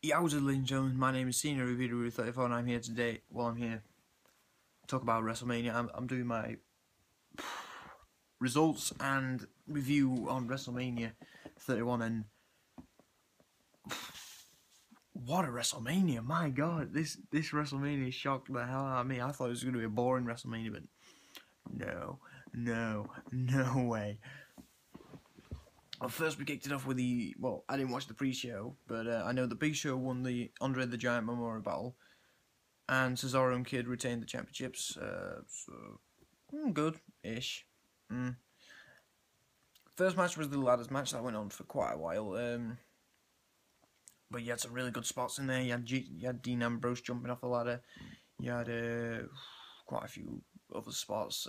Yowza, ladies and gentlemen, my name is Cena, Review 34, and I'm here today. Well, I'm here to talk about Wrestlemania. I'm doing my results and review on Wrestlemania 31, and what a Wrestlemania! My God, this Wrestlemania shocked the hell out of me. I thought it was going to be a boring Wrestlemania, but no way. Well, first we kicked it off with I didn't watch the pre-show, but I know the pre-show won the Andre the Giant Memorial Battle, and Cesaro and Kid retained the championships, good-ish. First match was the ladders match that went on for quite a while, but you had some really good spots in there. You had Dean Ambrose jumping off the ladder, you had quite a few other spots.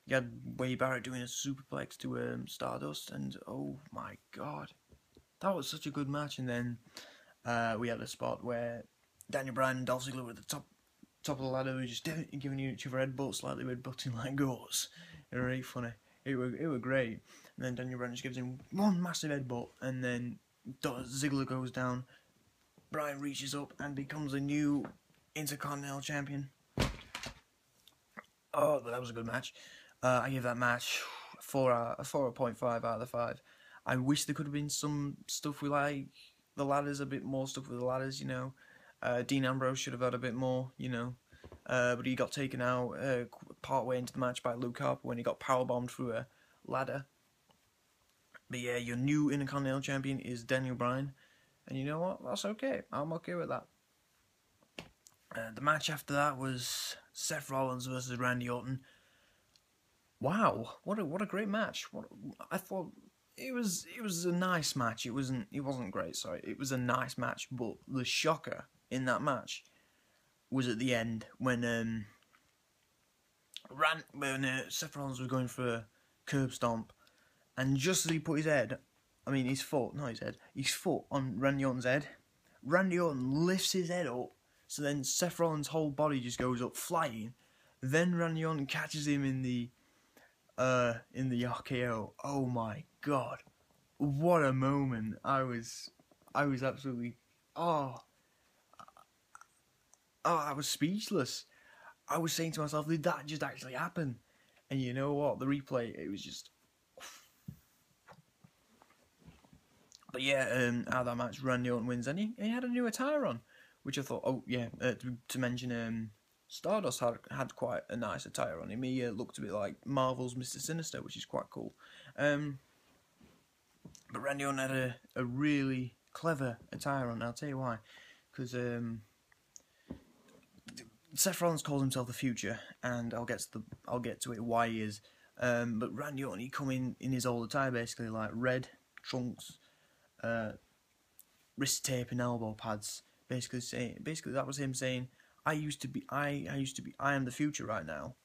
You had Wade Barrett doing a superplex to Stardust, and oh my God, that was such a good match. And then we had a spot where Daniel Bryan and Dolph Ziggler were at the top of the ladder, were just giving each other headbutts like they were butting like goats. It was really funny. It were great. And then Daniel Bryan just gives him one massive headbutt, and then Ziggler goes down. Bryan reaches up and becomes a new Intercontinental Champion. Oh, that was a good match. I give that match 4.5 out of the 5. I wish there could have been some stuff with like the ladders, a bit more stuff with the ladders, you know. Dean Ambrose should have had a bit more, you know. But he got taken out part way into the match by Luke Harper when he got powerbombed through a ladder. But yeah, your new Intercontinental Champion is Daniel Bryan. And you know what? That's okay. I'm okay with that. The match after that was Seth Rollins versus Randy Orton. Wow, what a great match! I thought it was a nice match. It wasn't great. Sorry, it was a nice match. But the shocker in that match was at the end when Seth Rollins was going for a curb stomp, and just as he put his foot on Randy Orton's head, Randy Orton lifts his head up. So then Seth Rollins' whole body just goes up flying. Then Randy Orton catches him in the RKO. Oh my God, what a moment! I was absolutely I was speechless. I was saying to myself, did that just actually happen? And you know what? The replay, it was just. But yeah, out of that match, Randy Orton wins, and he had a new attire on, which I thought, to mention, Stardust had quite a nice attire on him. He looked a bit like Marvel's Mr. Sinister, which is quite cool. But Randy Orton had a really clever attire on. I'll tell you why. Because Seth Rollins calls himself the Future, and I'll get to it why he is. But Randy Orton, he come in his old attire, basically like red trunks, wrist tape and elbow pads. Basically that was him saying, I am the future right now.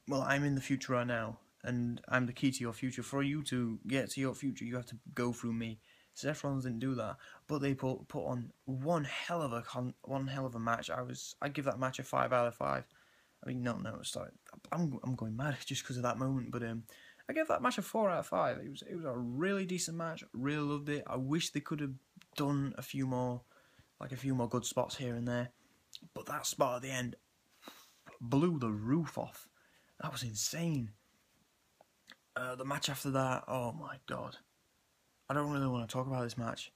Well, I'm in the future right now, and I'm the key to your future. For you to get to your future, you have to go through me. Seth Rollins didn't do that, but they put on one hell of a match. I'd give that match a 5 out of 5. I mean, no, sorry, I'm going mad just because of that moment. But I gave that match a 4 out of 5. It was a really decent match. Really loved it. I wish they could have done a few more good spots here and there. But that spot at the end blew the roof off. That was insane. The match after that, oh my God. I don't really want to talk about this match.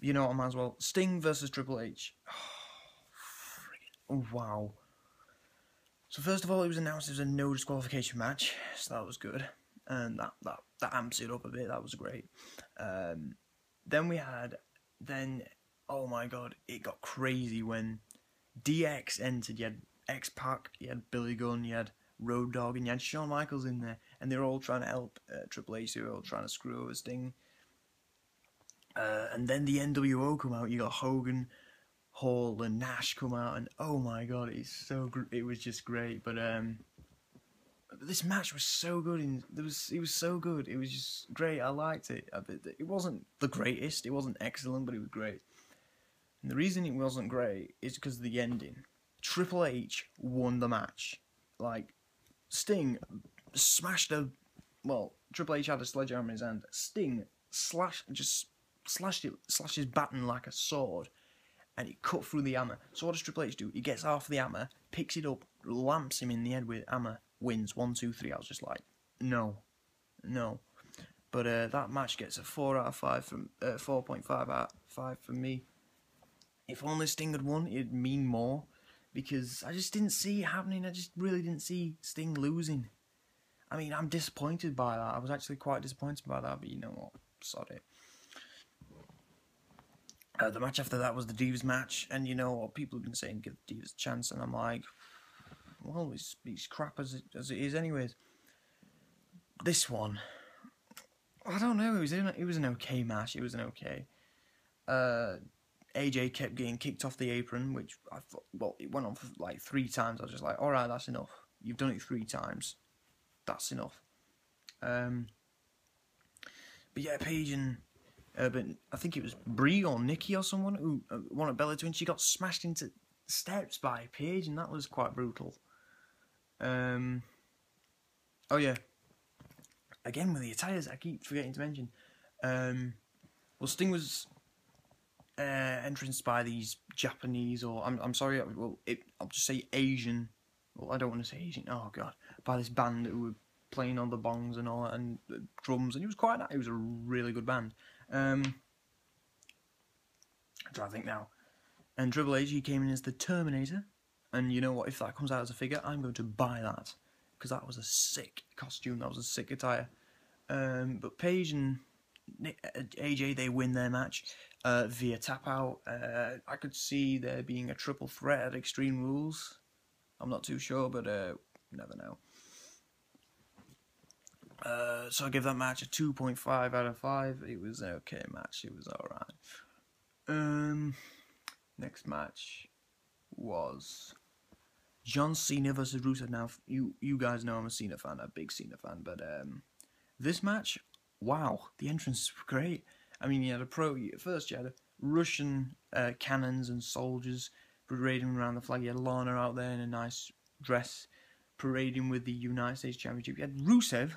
You know what, I might as well. Sting versus Triple H. Oh, wow. So first of all, it was announced it was a no disqualification match, so that was good. And that amps it up a bit, that was great. Then oh my God, it got crazy when DX entered. You had X-Pac, you had Billy Gunn, you had Road Dogg, and you had Shawn Michaels in there, and they were all trying to help Triple H. They were all trying to screw over Sting. And then the NWO come out. You got Hogan, Hall, and Nash come out, and oh my God, it was just great. But this match was so good. It was so good. It was just great. I liked it. It wasn't the greatest. It wasn't excellent, but it was great. And the reason it wasn't great is because of the ending. Triple H won the match. Like, Sting smashed Triple H had a sledgehammer in his hand. Sting just slashed his baton like a sword, and it cut through the hammer. So what does Triple H do? He gets half the hammer, picks it up, lamps him in the head with hammer, wins 1, 2, 3. I was just like, no. But that match gets a 4 out of 5 from 4.5 out of 5 from me. If only Sting had won, it'd mean more, because I just didn't see it happening. I just really didn't see Sting losing. I mean, I'm disappointed by that. I was actually quite disappointed by that, but you know what? Sod it. The match after that was the Divas match, and you know what? People have been saying give the Divas a chance, and I'm like, well, it's crap as it is anyways. This one, I don't know. It was an okay match. It was an okay. AJ kept getting kicked off the apron, which I thought, well, it went on for like 3 times. I was just like, all right, that's enough. You've done it 3 times. That's enough. But yeah, Paige and but I think it was Brie or Nikki or someone who won at Bella Twin. She got smashed into steps by Paige, and that was quite brutal. Oh yeah. Again with the attires, I keep forgetting to mention. Well, Sting was entranced by these Japanese, or I'm sorry, I'll just say Asian. Well, I don't want to say Asian. Oh god, by this band who were playing on the bongs and all that, and drums, and it was quite nice. It was a really good band. I'm trying to think now. And Triple H, he came in as the Terminator, and you know what? If that comes out as a figure, I'm going to buy that, because that was a sick costume. That was a sick attire. But Paige and AJ, they win their match via tap out. I could see there being a triple threat at Extreme Rules. I'm not too sure, but never know. So I give that match a 2.5 out of 5. It was an okay match. It was alright. Next match was John Cena versus Rusev. Now, you guys know I'm a Cena fan, a big Cena fan, but this match, wow, the entrances were great. I mean, you had a Russian cannons and soldiers parading around the flag. You had Lana out there in a nice dress, parading with the United States Championship. You had Rusev,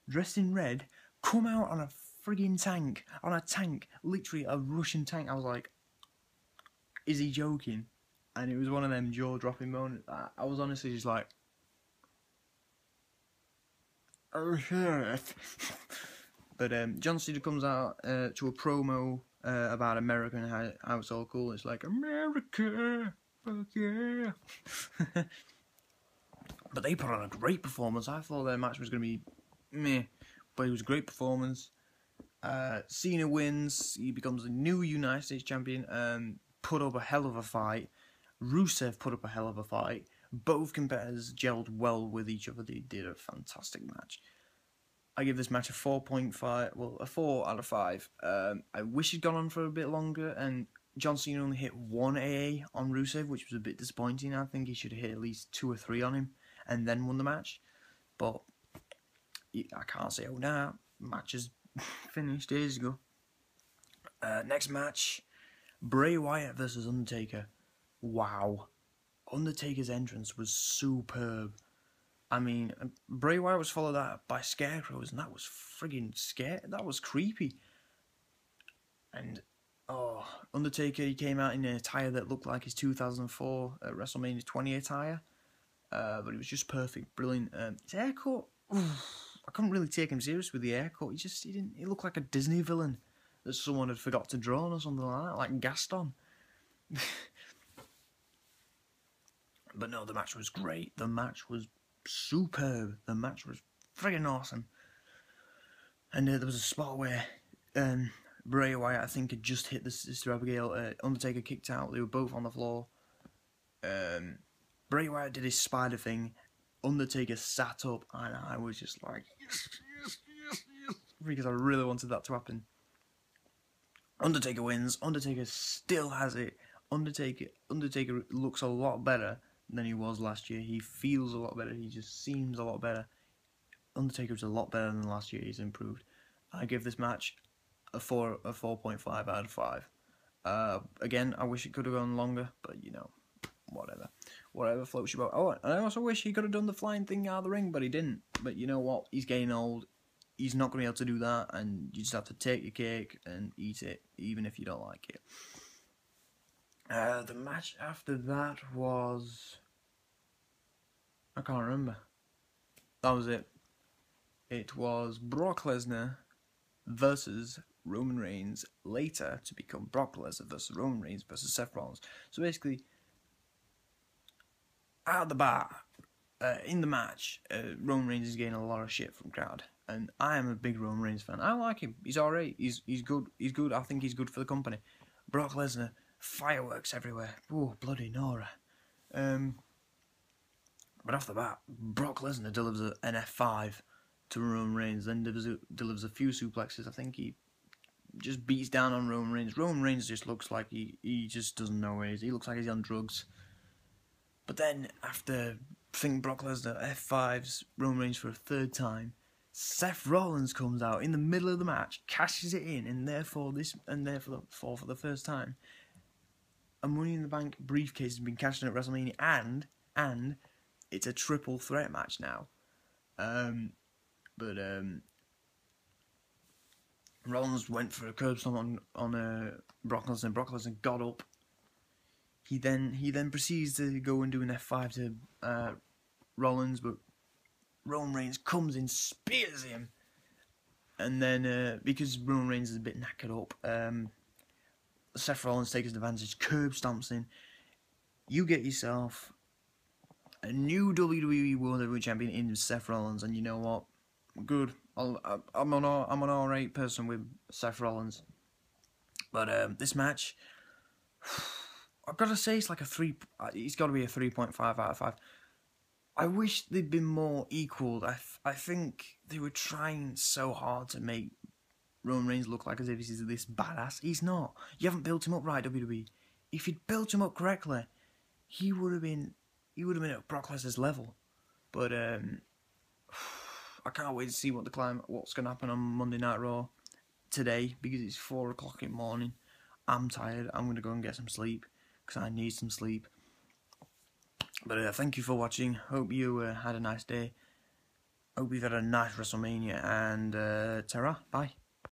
dressed in red, come out on a friggin' tank, literally a Russian tank. I was like, is he joking? And it was one of them jaw-dropping moments. I was honestly just like, oh shit. But John Cena comes out to a promo about America and how it's all cool. It's like, America, fuck yeah. But they put on a great performance. I thought their match was going to be meh, but it was a great performance. Cena wins. He becomes the new United States champion. Put up a hell of a fight. Rusev put up a hell of a fight. Both competitors gelled well with each other. They did a fantastic match. I give this match a 4.5. Well, a 4 out of 5. I wish it'd gone on for a bit longer, and John Cena only hit 1 AA on Rusev, which was a bit disappointing. I think he should have hit at least 2 or 3 on him, and then won the match. But I can't say, oh nah, match is finished days ago. Next match, Bray Wyatt versus Undertaker. Wow. Undertaker's entrance was superb. I mean, Bray Wyatt was followed up by scarecrows, and that was friggin' scary. That was creepy. And, Undertaker, he came out in an attire that looked like his 2004 WrestleMania 20 attire. But it was just perfect, brilliant. His haircut, I couldn't really take him serious with the haircut. He looked like a Disney villain that someone had forgot to draw or something like that, like Gaston. But no, the match was great. The match was superb. The match was friggin' awesome. And there was a spot where Bray Wyatt, I think, had just hit the Sister Abigail. Undertaker kicked out. They were both on the floor. Bray Wyatt did his spider thing. Undertaker sat up, and I was just like, yes, because I really wanted that to happen. Undertaker wins. Undertaker still has it. Undertaker looks a lot better than he was last year. He feels a lot better. He just seems a lot better. Undertaker's a lot better than last year. He's improved. I give this match a 4.5 out of 5. Again, I wish it could have gone longer, but you know, whatever floats your boat. Oh, and I also wish he could have done the flying thing out of the ring, but he didn't. But you know what? He's getting old. he's not going to be able to do that, and you just have to take your cake and eat it, even if you don't like it. The match after that was... I can't remember. That was it. It was Brock Lesnar versus Roman Reigns, later to become Brock Lesnar versus Roman Reigns versus Seth Rollins. So basically, out of the bat, in the match, Roman Reigns is getting a lot of shit from crowd, and I am a big Roman Reigns fan. I like him. He's alright. He's good. He's good. I think he's good for the company. Brock Lesnar, fireworks everywhere. Oh, bloody Nora. But off the bat, Brock Lesnar delivers an F5 to Roman Reigns, then delivers a few suplexes. I think he just beats down on Roman Reigns. Roman Reigns just looks like he just doesn't know where he is. He looks like he's on drugs. But then, after Brock Lesnar F5s Roman Reigns for a third time, Seth Rollins comes out in the middle of the match, cashes it in, and therefore for the first time, a Money in the Bank briefcase has been cashed in at WrestleMania, and it's a triple threat match now. Rollins went for a curb stomp on Brock Lesnar. Brock Lesnar got up. He then proceeds to go and do an F5 to Rollins, but Roman Reigns comes in, spears him, and then because Roman Reigns is a bit knackered up, Seth Rollins takes advantage, curb stomps in. You get yourself a new WWE World Heavyweight Champion in Seth Rollins, and you know what? Good. I'm an alright person with Seth Rollins, but this match, I've got to say, it's like it's got to be a 3.5 out of 5. I wish they'd been more equal. I think they were trying so hard to make Roman Reigns look like as if he's this badass. He's not. You haven't built him up right, WWE. If you'd built him up correctly, he would have been at Brock Lesnar's level. But I can't wait to see what's going to happen on Monday Night Raw today, because it's 4 o'clock in the morning. I'm tired. I'm going to go and get some sleep, because I need some sleep. But thank you for watching. Hope you had a nice day. Hope you've had a nice WrestleMania, and ta-ra, bye.